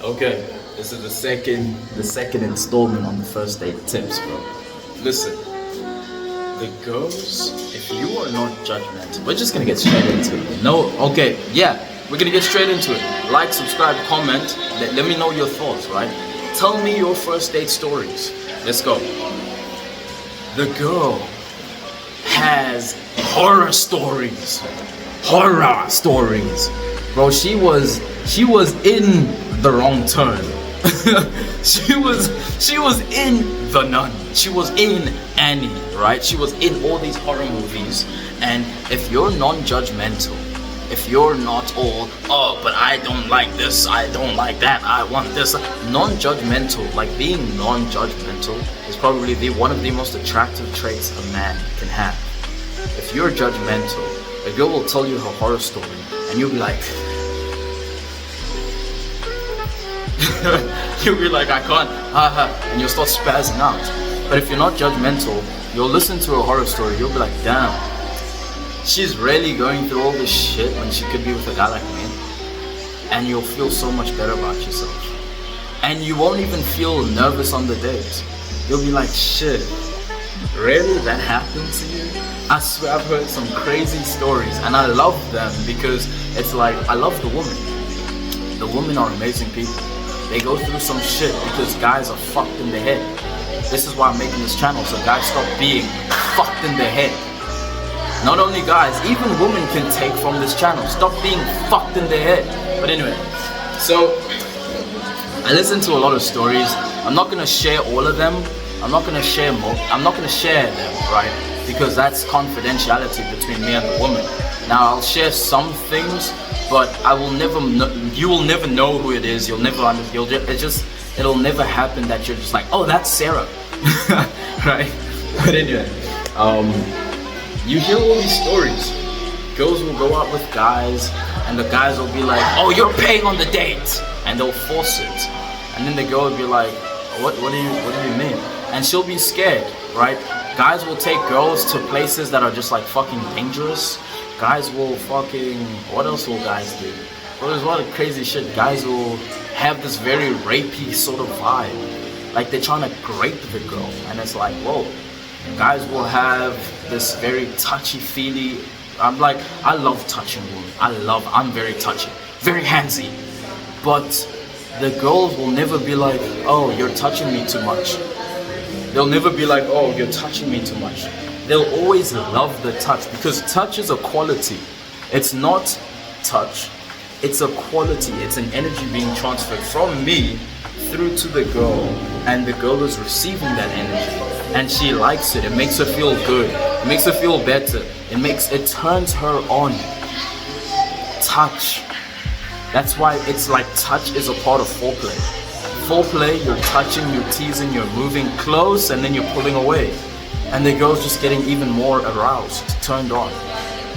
Okay, this is the second installment on the first date tips, bro. Listen, the girls, if you are not judgmental, we're just gonna get straight into it. No, okay, yeah, we're gonna get straight into it. Like, subscribe, comment. Let me know your thoughts, right? Tell me your first date stories. Let's go. The girl has horror stories. Horror stories. Bro, she was in the wrong turn. she was in The Nun. She was in Annie, right? She was in all these horror movies. And if you're non-judgmental, if you're not all, oh, but I don't like this, I don't like that, I want this. Non-judgmental, like being non-judgmental is probably one of the most attractive traits a man can have. If you're judgmental, a girl will tell you her horror story and you'll be like, I can't, and you'll start spazzing out. But if you're not judgmental, you'll listen to a horror story, you'll be like, damn, she's really going through all this shit when she could be with a guy like me. And you'll feel so much better about yourself. And you won't even feel nervous on the date. You'll be like, shit, really? That happened to you? I swear I've heard some crazy stories and I love them because it's like, I love the women. The women are amazing people. They go through some shit because guys are fucked in the head. This is why I'm making this channel, so guys stop being fucked in the head. Not only guys, even women can take from this channel. Stop being fucked in the head. But anyway, so I listen to a lot of stories. I'm not gonna share all of them. I'm not gonna share more. I'm not gonna share them, right? Because that's confidentiality between me and the woman. Now I'll share some things, but I will never know, you will never know who it is. You'll never it'll never happen that you're just like, oh, that's Sarah. Right? But anyway, you hear all these stories. Girls will go out with guys and the guys will be like, oh, you're paying on the date, and they'll force it. And then the girl will be like, what do you mean? And she'll be scared, right? Guys will take girls to places that are just like fucking dangerous. Guys will fucking, what else will guys do? Well, there's a lot of crazy shit. Guys will have this very rapey sort of vibe. Like they're trying to grape the girl. And it's like, whoa. Guys will have this very touchy-feely, I love touching women. I'm very touchy. Very handsy. But the girls will never be like, oh, you're touching me too much. They'll never be like, oh, you're touching me too much. They'll always love the touch because touch is a quality. It's not touch, it's a quality. It's an energy being transferred from me through to the girl, and the girl is receiving that energy and she likes it. It makes her feel good. It makes her feel better. It turns her on. Touch. That's why it's like touch is a part of foreplay. Foreplay, you're touching, you're teasing, you're moving close, and then you're pulling away. And the girl's just getting even more aroused, turned on.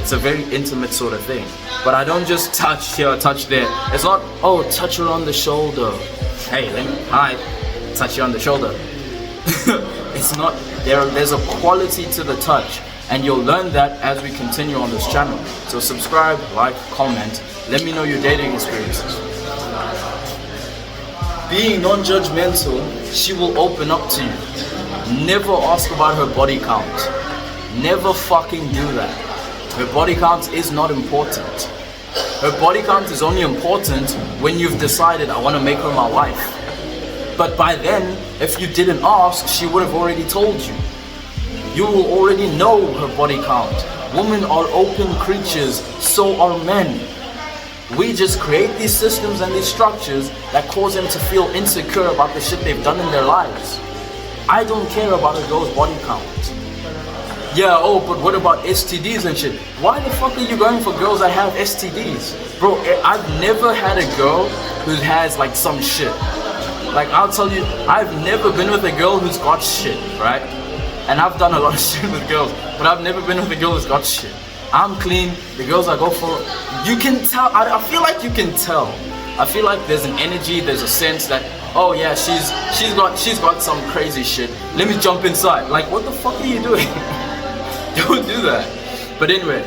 It's a very intimate sort of thing. But I don't just touch here, touch there. It's not, oh, touch her on the shoulder. Hey, hi, touch you on the shoulder. It's not, there's a quality to the touch. And you'll learn that as we continue on this channel. So subscribe, like, comment. Let me know your dating experiences. Being non-judgmental, she will open up to you. Never ask about her body count. Never fucking do that. Her body count is not important. Her body count is only important when you've decided, I want to make her my wife. But by then, if you didn't ask, she would have already told you. You will already know her body count. Women are open creatures, so are men. We just create these systems and these structures that cause them to feel insecure about the shit they've done in their lives. I don't care about a girl's body count. Yeah, oh, but what about STDs and shit? Why the fuck are you going for girls that have STDs? Bro, I've never had a girl who has like some shit. Like, I'll tell you, I've never been with a girl who's got shit, right? And I've done a lot of shit with girls, but I've never been with a girl who's got shit. I'm clean, the girls I go for, you can tell, I feel like you can tell. I feel like there's an energy, there's a sense that, oh yeah, she's got some crazy shit. Let me jump inside. Like, what the fuck are you doing? Don't do that. But anyway,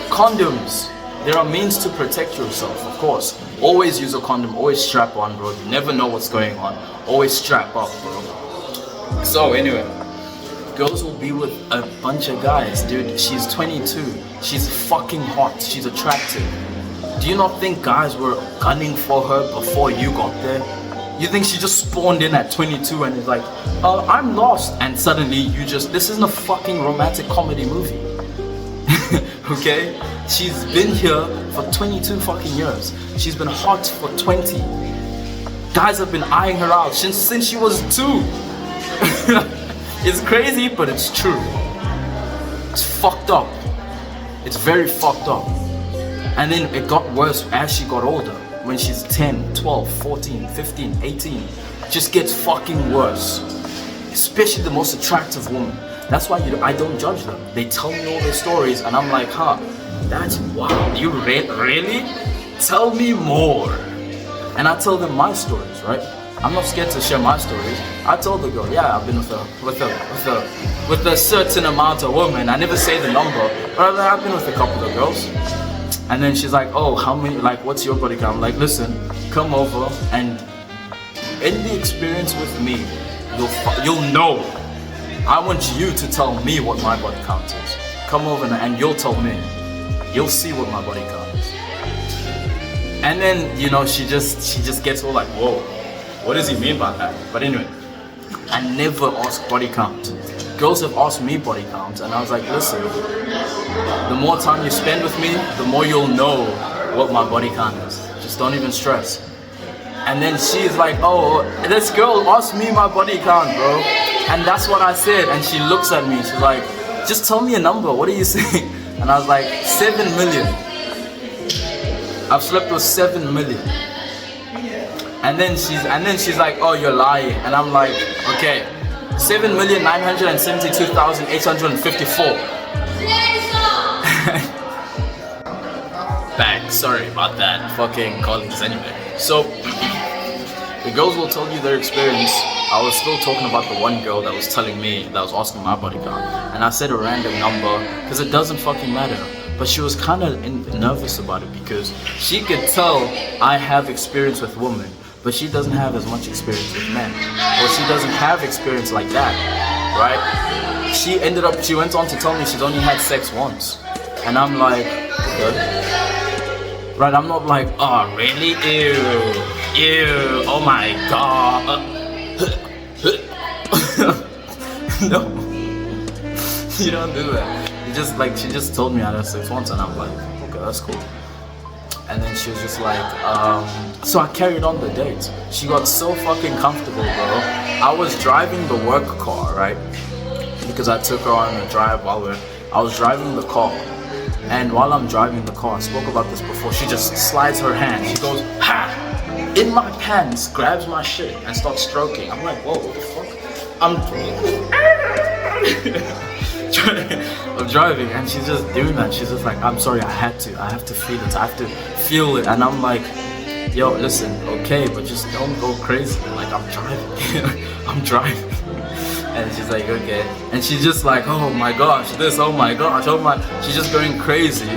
condoms. There are means to protect yourself, of course. Always use a condom, always strap on, bro. You never know what's going on. Always strap up, bro. So anyway, girls will be with a bunch of guys, dude. She's 22. She's fucking hot. She's attractive. Do you not think guys were gunning for her before you got there? You think she just spawned in at 22 and is like, I'm lost, and suddenly you just, this isn't a fucking romantic comedy movie. Okay? She's been here for 22 fucking years. She's been hot for 20. Guys have been eyeing her out since she was 2. It's crazy, but it's true. It's fucked up. It's very fucked up. And then it got worse as she got older. When she's 10, 12, 14, 15, 18. It just gets fucking worse. Especially the most attractive woman. That's why I don't judge them. They tell me all their stories and I'm like, that's wow. You really? Tell me more. And I tell them my stories, right? I'm not scared to share my stories. I told the girl, yeah, I've been with a certain amount of women. I never say the number, but I've been with a couple of girls. And then she's like, oh, how many, like, what's your body count? I'm like, listen, come over and in the experience with me, you'll know. I want you to tell me what my body count is. Come over and you'll tell me. You'll see what my body count is. And then, you know, she just gets all like, whoa, what does he mean by that? But anyway, I never ask body count. Girls have asked me body count, and I was like, listen, the more time you spend with me, the more you'll know what my body count is. Just don't even stress. And then she's like, oh, this girl asked me my body count, bro. And that's what I said. And she looks at me, she's like, just tell me a number, what are you saying? And I was like, 7 million. I've slept with 7 million. And then she's like, oh, you're lying. And I'm like, okay, 7,972,854. Back, sorry about that, fucking colleagues. Anyway, so the girls will tell you their experience. I was still talking about the one girl that was telling me, that was asking my body count, and I said a random number because it doesn't fucking matter. But she was kind of nervous about it because she could tell I have experience with women, but she doesn't have as much experience with men, or she doesn't have experience like that, right? She went on to tell me she's only had sex once, and I'm like, okay. Right? I'm not like, oh really? Ew, oh my god. No, you don't do that. She just told me I had sex once, and I'm like, okay, that's cool. And then she was just like, so I carried on the date. She got so fucking comfortable, bro. I was driving the work car, right? Because I took her on a drive I was driving the car. And while I'm driving the car, I spoke about this before, she just slides her hand. She goes, ha! In my pants, grabs my shit, and starts stroking. I'm like, whoa, what the fuck? I'm driving, and she's just doing that. She's just like, I'm sorry, I have to feel it. I have to feel it. And I'm like, yo, listen, okay, but just don't go crazy. Like, I'm driving. I'm driving. And she's like, okay. And she's just like, oh my gosh, this, oh my gosh, oh my. She's just going crazy.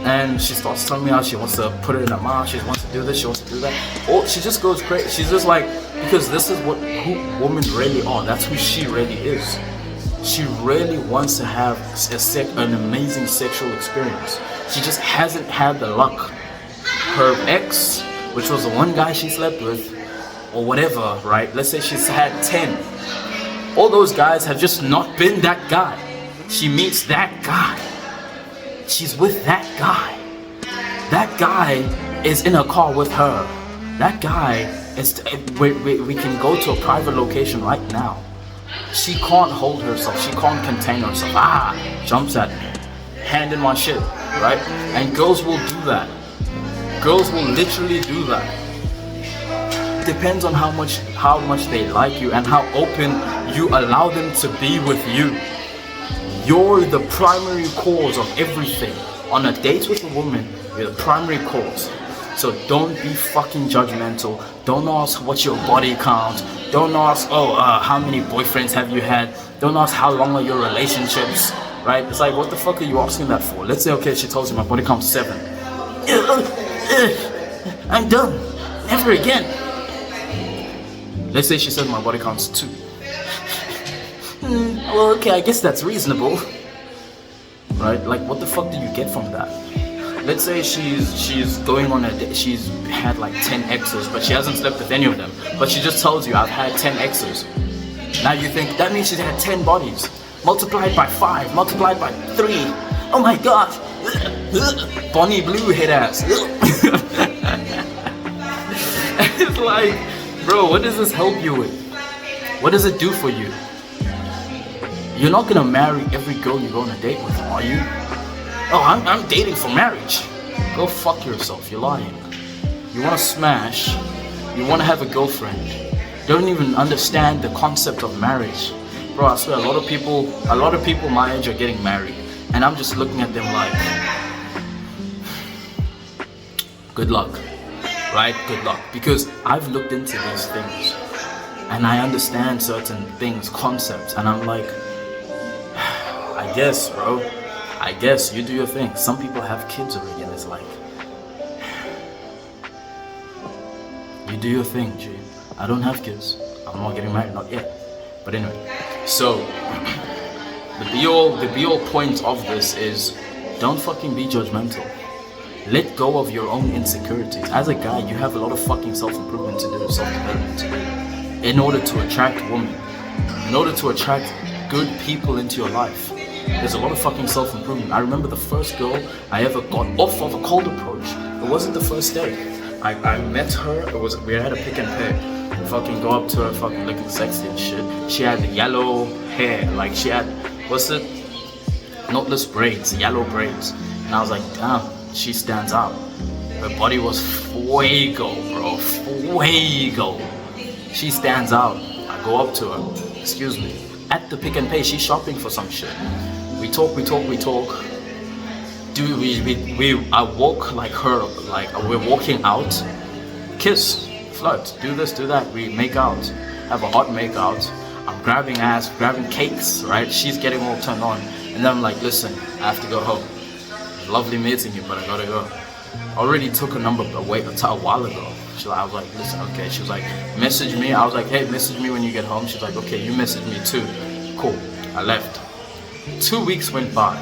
And she starts telling me how she wants to put it in her mouth, she wants to do this, she wants to do that. Or she just goes crazy. She's just like, because this is who women really are. That's who she really is. She really wants to have an amazing sexual experience. She just hasn't had the luck. Her ex, which was the one guy she slept with, or whatever, right? Let's say she's had 10. All those guys have just not been that guy. She meets that guy. She's with that guy. That guy is in a car with her. That guy is, we can go to a private location right now. She can't hold herself. She can't contain herself. Jumps at me. Hand in my shit, right? And girls will do that. Girls will literally do that. Depends on how much they like you and how open you allow them to be with you. You're the primary cause of everything. On a date with a woman, you're the primary cause. So don't be fucking judgmental. Don't ask what's your body count. Don't ask, how many boyfriends have you had? Don't ask how long are your relationships, right? It's like, what the fuck are you asking that for? Let's say, okay, she tells you my body count's 7. I'm done. Never again. Let's say she said my body count's 2. Well, okay, I guess that's reasonable. Right? Like, what the fuck do you get from that? Let's say she's going on a date, she's had like 10 exes, but she hasn't slept with any of them. But she just tells you, I've had 10 exes. Now you think, that means she's had 10 bodies. Multiplied by 5, multiplied by 3. Oh my gosh. Bonnie Blue head ass. It's like, bro, what does this help you with? What does it do for you? You're not gonna marry every girl you go on a date with, are you? Oh, I'm dating for marriage. Go fuck yourself, you're lying. You wanna smash, you wanna have a girlfriend. Don't even understand the concept of marriage. Bro, I swear a lot of people my age are getting married. And I'm just looking at them like, good luck, right? Good luck. Because I've looked into these things and I understand certain things, concepts, and I'm like, I guess, bro. I guess you do your thing. Some people have kids already, and it's like, you do your thing, G. I don't have kids. I'm not getting married, not yet. But anyway, so the be all point of this is, don't fucking be judgmental. Let go of your own insecurities. As a guy, you have a lot of fucking self-improvement to do, self-development to do, in order to attract women, in order to attract good people into your life. There's a lot of fucking self-improvement. I remember the first girl I ever got off of a cold approach. It wasn't the first day. I met her, we had a pick and pay. Fucking go up to her, fucking looking sexy and shit. She had yellow hair, like she had, knotless braids, yellow braids. And I was like, damn, she stands out. Her body was fuego, bro, fuego. She stands out. I go up to her, excuse me. At the pick and pay, she's shopping for some shit. We talk. I walk like her, like we're walking out. Kiss, flirt, do this, do that. We make out, have a hot make out. I'm grabbing ass, grabbing cakes, right? She's getting all turned on. And then I'm like, listen, I have to go home. Lovely meeting you, but I gotta go. Already took a number away a while ago. I was like, listen, okay. She was like, message me. I was like, hey, message me when you get home. She's like, okay, you message me too. Cool. I left. 2 weeks went by.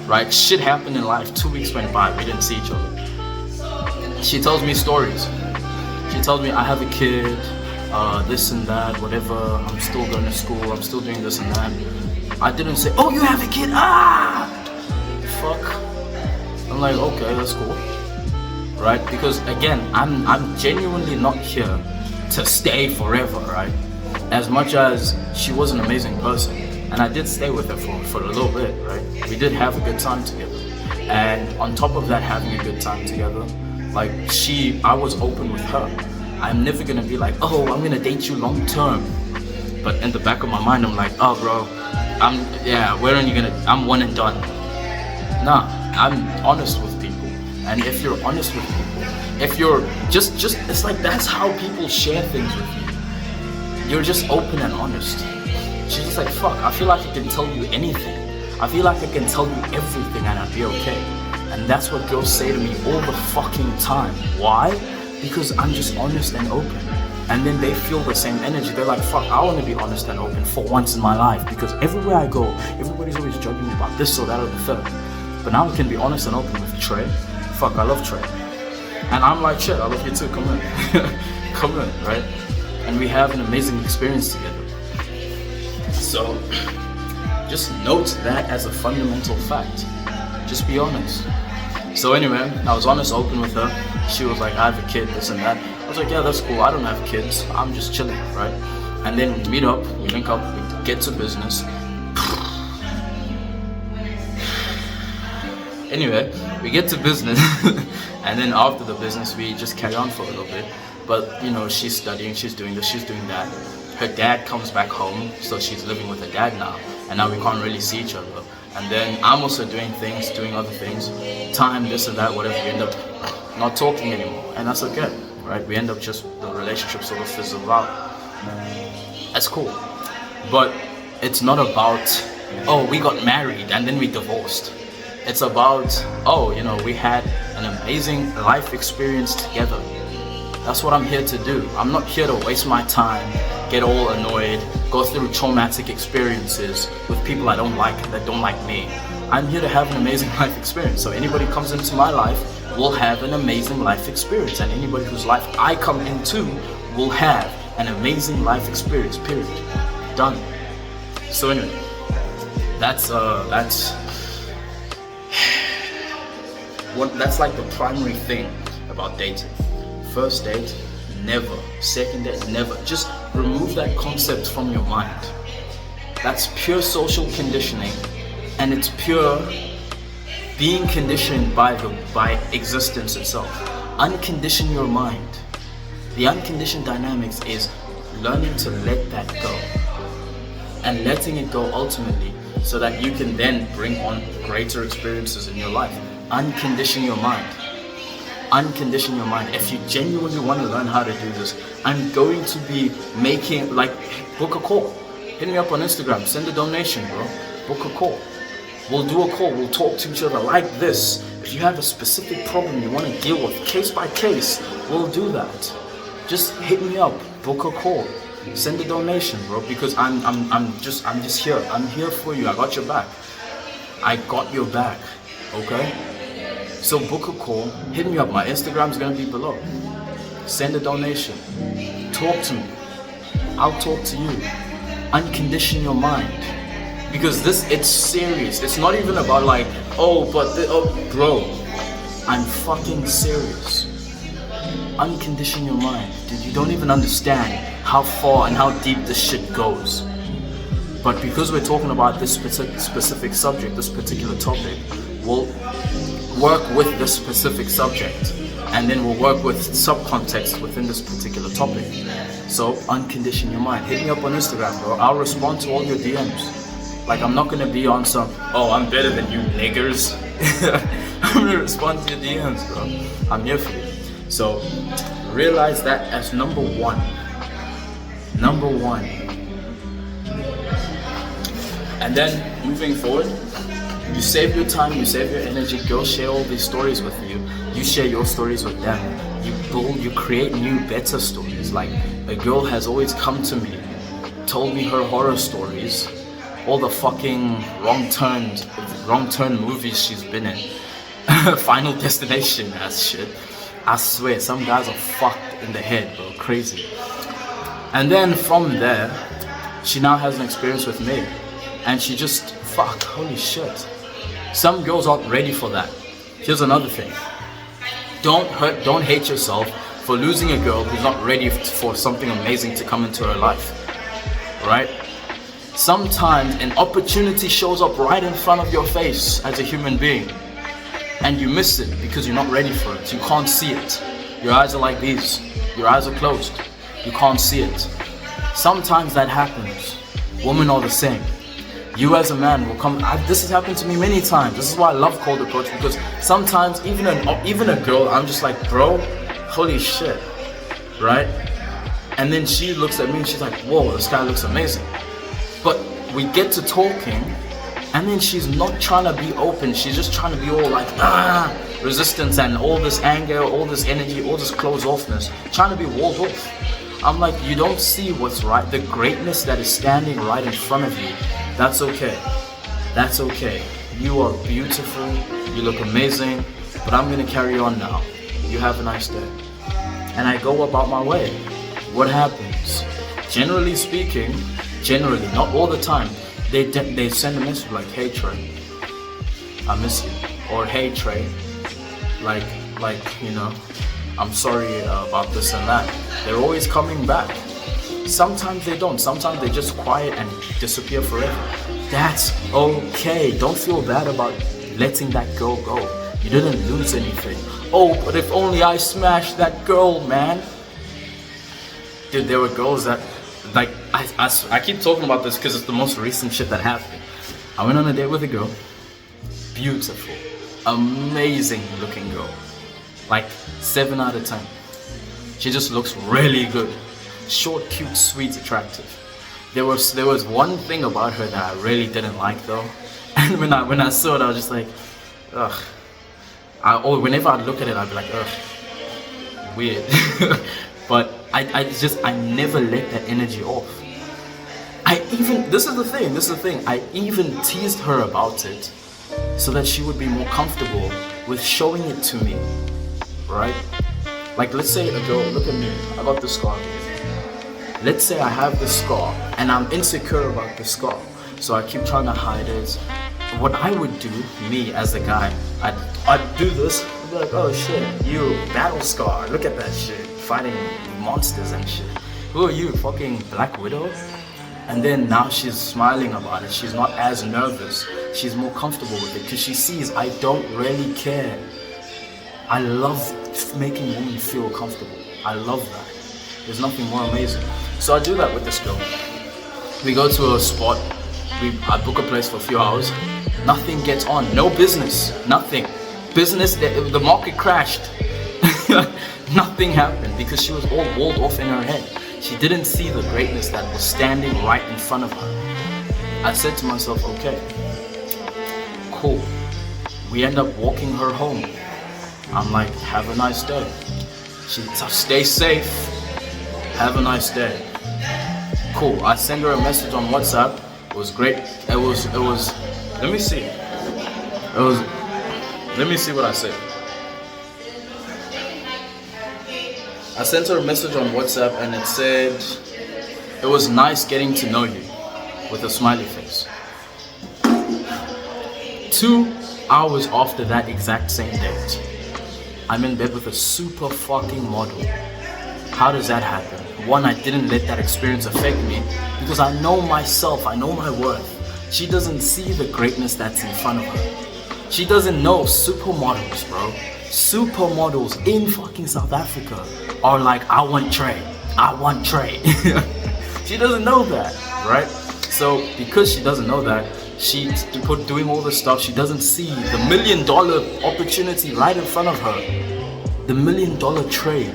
Right? Shit happened in life. 2 weeks went by. We didn't see each other. She tells me stories. She tells me I have a kid, this and that, whatever. I'm still going to school. I'm still doing this and that. I didn't say, oh, you have a kid. Ah! Fuck. I'm like, okay, that's cool. Right? Because again, I'm genuinely not here to stay forever, right? As much as she was an amazing person, and I did stay with her for a little bit, right? We did have a good time together. And on top of that, having a good time together, like I was open with her. I'm never gonna be like, oh, I'm gonna date you long term. But in the back of my mind, I'm like, oh bro, I'm one and done. Nah, I'm honest with people. And if you're honest with people, if you're just it's like that's how people share things with you. You're just open and honest. She's just like, fuck, I feel like I can tell you anything. I feel like I can tell you everything and I'd be okay. And that's what girls say to me all the fucking time. Why? Because I'm just honest and open. And then they feel the same energy. They're like, fuck, I want to be honest and open for once in my life. Because everywhere I go, everybody's always judging me about this or that or the third. But now I can be honest and open with Trey. Fuck, I love Trey. And I'm like, shit, I love you too, come in. Come in, right? And we have an amazing experience together. So, just note that as a fundamental fact. Just be honest. So anyway, I was honest, open with her. She was like, I have a kid, this and that. I was like, yeah, that's cool, I don't have kids. I'm just chilling, right? And then we meet up, we link up, we get to business. Anyway, we get to business. And then after the business, we just carry on for a little bit. But, you know, she's studying, she's doing this, she's doing that. Her dad comes back home, so she's living with her dad now. And now we can't really see each other. And then I'm also doing things, doing other things. Time, this and that, whatever. We end up not talking anymore. And that's okay, right? We end up just, the relationship sort of fizzles out. That's cool. But it's not about, oh, we got married and then we divorced. It's about, oh, you know, we had an amazing life experience together. That's what I'm here to do. I'm not here to waste my time, get all annoyed, go through traumatic experiences with people I don't like, that don't like me. I'm here to have an amazing life experience. So anybody who comes into my life will have an amazing life experience, and anybody whose life I come into will have an amazing life experience, period. Done. So anyway, that's like the primary thing about dating. First date, never. Second date, never. Just remove that concept from your mind. That's pure social conditioning, and it's pure being conditioned by existence itself. Uncondition your mind. The unconditioned dynamics is learning to let that go, and letting it go ultimately, so that you can then bring on greater experiences in your life. Uncondition your mind. Uncondition your mind. If you genuinely want to learn how to do this, I'm going to be making, like, book a call. Hit me up on Instagram, send a donation, bro. Book a call. We'll do a call, we'll talk to each other like this. If you have a specific problem you want to deal with, case by case, we'll do that. Just hit me up, book a call, send a donation, bro, because I'm just here. I'm here for you. I got your back. I got your back, okay? So book a call, hit me up. My Instagram is gonna be below. Send a donation. Talk to me. I'll talk to you. Uncondition your mind. Because it's serious. It's not even about like, bro. I'm fucking serious. Uncondition your mind. Dude, you don't even understand how far and how deep this shit goes. But because we're talking about this specific subject, this particular topic, we'll work with this specific subject, and then we'll work with subcontext within this particular topic. So uncondition your mind. Hit me up on Instagram, bro. I'll respond to all your DMs. Like, I'm not gonna be on some, oh, I'm better than you niggers. I'm gonna respond to your DMs, bro. I'm here for you. So realize that as number one. Number one. And then moving forward, you save your time, you save your energy. Girls share all these stories with you. You share your stories with them. You create new, better stories. Like, a girl has always come to me, told me her horror stories, all the fucking wrong turn movies she's been in. Final Destination ass shit. I swear, some guys are fucked in the head, bro. Crazy. And then from there, she now has an experience with me. And she just, holy shit. Some girls aren't ready for that. Here's another thing. Don't hate yourself for losing a girl who's not ready for something amazing to come into her life. Right? Sometimes an opportunity shows up right in front of your face as a human being, and you miss it because you're not ready for it. You can't see it. Your eyes are like these. Your eyes are closed. You can't see it. Sometimes that happens. Women are the same. You as a man will come. This has happened to me many times. This is why I love cold approach, because sometimes even a girl, I'm just like, bro, holy shit, right? And then she looks at me and she's like, whoa, this guy looks amazing. But we get to talking, and then she's not trying to be open. She's just trying to be all like, resistance and all this anger, all this energy, all this closed offness, trying to be walled off. I'm like, you don't see what's right, the greatness that is standing right in front of you. That's okay. That's okay. You are beautiful. You look amazing. But I'm gonna carry on now. You have a nice day. And I go about my way. What happens? Generally speaking, not all the time, they send a message like, hey Trey, I miss you. Or hey Trey, like you know, I'm sorry about this and that. They're always coming back. Sometimes they don't. Sometimes they just quiet and disappear forever. That's okay. Don't feel bad about letting that girl go. You didn't lose anything. Oh, but if only I smashed that girl, man. Dude, there were girls that, like, I keep talking about this because it's the most recent shit that happened. I went on a date with a girl. Beautiful. Amazing looking girl. Like 7 out of 10. She just looks really good. Short, cute, sweet, attractive. There was one thing about her that I really didn't like though. And when I saw it, I was just like, ugh. Or whenever I look at it, I'd be like, ugh, weird. But I never let that energy off. This is the thing, I even teased her about it so that she would be more comfortable with showing it to me, right? Like, let's say a girl, look at me, I got this scar here. Let's say I have this scar and I'm insecure about the scar, so I keep trying to hide it. What I would do, me as a guy, I'd do this, I'd be like, oh shit, you battle scar, look at that shit, fighting monsters and shit. Who are you, fucking Black Widow? And then now she's smiling about it, she's not as nervous, she's more comfortable with it, because she sees I don't really care. I love making women feel comfortable. I love that. There's nothing more amazing. So I do that with this girl. We go to a spot, I book a place for a few hours, nothing gets on, no business, nothing. Business, the market crashed. Nothing happened because she was all walled off in her head. She didn't see the greatness that was standing right in front of her. I said to myself, okay, cool. We end up walking her home. I'm like, have a nice day. She stay safe, have a nice day. Cool, I send her a message on WhatsApp. It was great. It was, let me see. Let me see what I said. I sent her a message on WhatsApp and it said, it was nice getting to know you, with a smiley face. 2 hours after that exact same date, I'm in bed with a super fucking model. How does that happen? One, I didn't let that experience affect me because I know myself, I know my worth. She doesn't see the greatness that's in front of her. She doesn't know supermodels, bro. Supermodels in fucking South Africa are like, I want Trey. She doesn't know that, right? So because she doesn't know that, she's doing all this stuff. She doesn't see the $1 million opportunity right in front of her. The $1 million trade.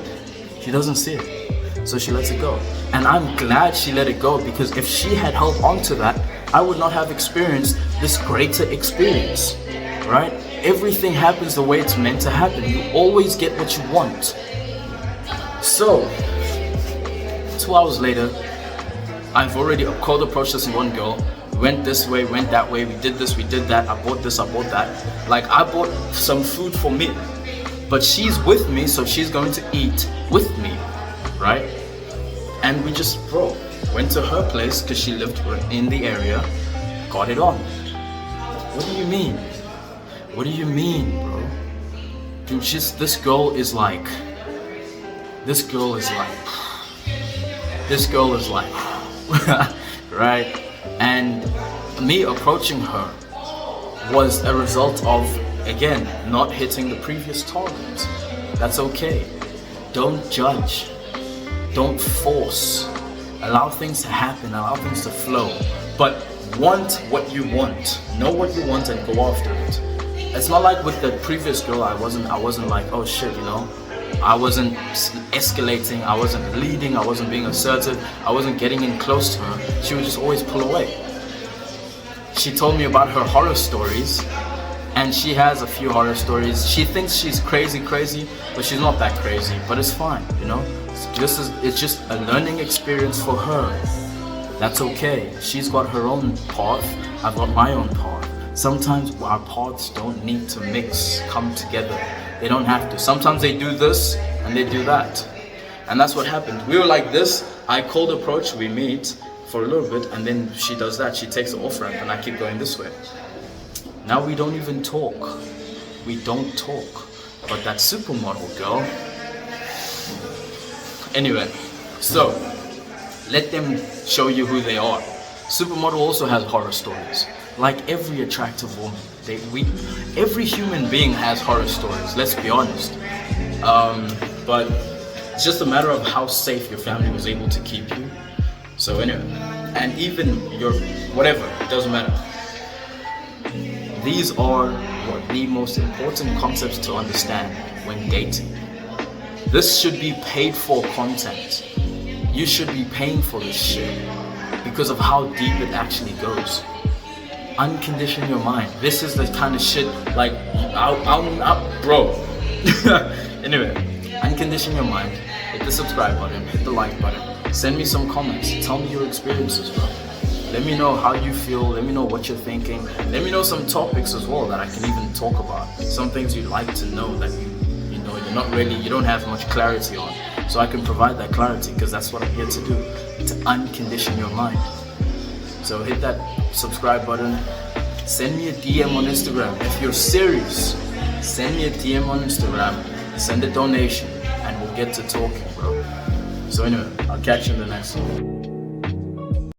She doesn't see it. So she lets it go. And I'm glad she let it go, because if she had held on to that, I would not have experienced this greater experience, right? Everything happens the way it's meant to happen. You always get what you want. So, 2 hours later, I've already cold approached this one girl. Went this way, went that way, we did this, we did that, I bought this, I bought that. Like, I bought some food for me, but she's with me, so she's going to eat with me, right? And we just, went to her place because she lived in the area, got it on. What do you mean? What do you mean, bro? Dude, this girl is like, right? And me approaching her was a result of, again, not hitting the previous target. That's okay. Don't judge. Don't force. Allow things to happen, allow things to flow. But want what you want. Know what you want and go after it. It's not like with the previous girl, I wasn't like, oh shit, you know? I wasn't escalating, I wasn't leading, I wasn't being assertive, I wasn't getting in close to her. She would just always pull away. She told me about her horror stories, and she has a few horror stories. She thinks she's crazy, but she's not that crazy, but it's fine, you know? It's just a learning experience for her. That's okay. She's got her own path, I've got my own path. Sometimes our paths don't need to come together. They don't have to. Sometimes they do this and they do that. And that's what happened. We were like this. I cold approach, we meet for a little bit, and then she does that. She takes the off ramp and I keep going this way. Now we don't even talk. We don't talk. But that supermodel girl. Anyway, so let them show you who they are. Supermodel also has horror stories. Like every attractive woman, every human being has horror stories, let's be honest. But it's just a matter of how safe your family was able to keep you. So anyway, and even your, whatever, it doesn't matter. These are the most important concepts to understand when dating. This should be paid for content. You should be paying for this shit because of how deep it actually goes. uncondition your mind. This is the kind of shit, like, bro. Anyway, uncondition your mind. Hit the subscribe button, hit the like button. Send me some comments. Tell me your experiences, bro. Let me know how you feel. Let me know what you're thinking. Let me know some topics as well that I can even talk about. Some things you'd like to know that you don't have much clarity on. So I can provide that clarity, because that's what I'm here to do, to uncondition your mind. So hit that subscribe button. Send me a DM on Instagram. If you're serious, send me a DM on Instagram. Send a donation and we'll get to talking, bro. So anyway, I'll catch you in the next one.